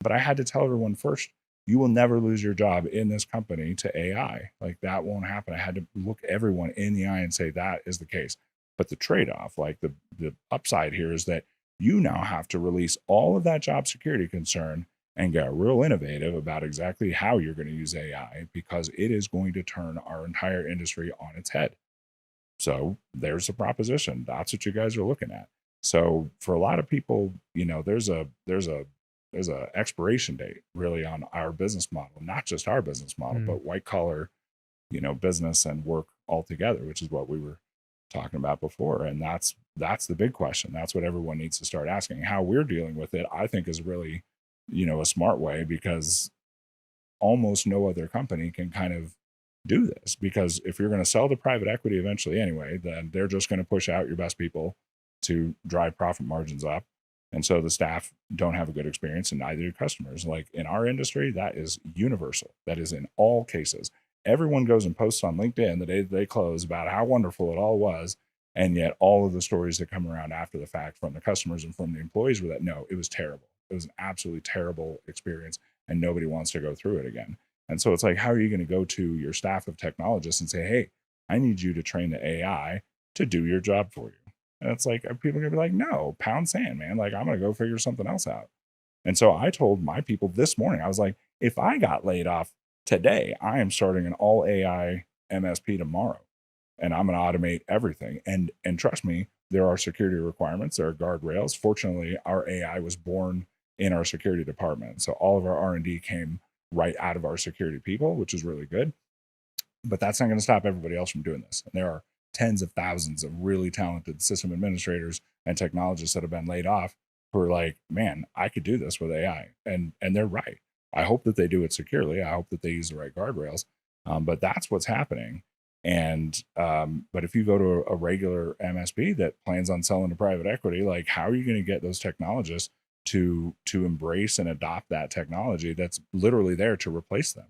But I had to tell everyone first, you will never lose your job in this company to AI. Like that won't happen. I had to look everyone in the eye and say that is the case. But the trade-off, like the upside here is that you now have to release all of that job security concern and get real innovative about exactly how you're going to use AI because it is going to turn our entire industry on its head. So there's a proposition. That's what you guys are looking at. So for a lot of people, there's a expiration date really on our business model, not just our business model, Mm. but white collar, business and work altogether, which is what we were talking about before. And that's the big question. That's what everyone needs to start asking. How we're dealing with it, I think, is really, a smart way because almost no other company can kind of do this because if you're going to sell to private equity eventually anyway, then they're just going to push out your best people to drive profit margins up. And so the staff don't have a good experience and neither do customers. Like in our industry, that is universal. That is in all cases. Everyone goes and posts on LinkedIn the day they close about how wonderful it all was. And yet all of the stories that come around after the fact from the customers and from the employees were that no, it was terrible. It was an absolutely terrible experience and nobody wants to go through it again. And so it's like, how are you going to go to your staff of technologists and say, hey, I need you to train the AI to do your job for you? And it's like, people are going to be like, no, pound sand, man. Like, I'm going to go figure something else out. And so I told my people this morning, I was like, if I got laid off today, I am starting an all AI MSP tomorrow and I'm going to automate everything. And trust me, there are security requirements, there are guardrails. Fortunately, our AI was born in our security department. So all of our R&D came right out of our security people, which is really good. But that's not going to stop everybody else from doing this. And there are tens of thousands of really talented system administrators and technologists that have been laid off who are like, man, I could do this with AI. And they're right. I hope that they do it securely. I hope that they use the right guardrails. But that's what's happening. And but if you go to a regular MSP that plans on selling to private equity, like how are you going to get those technologists to embrace and adopt that technology that's literally there to replace them?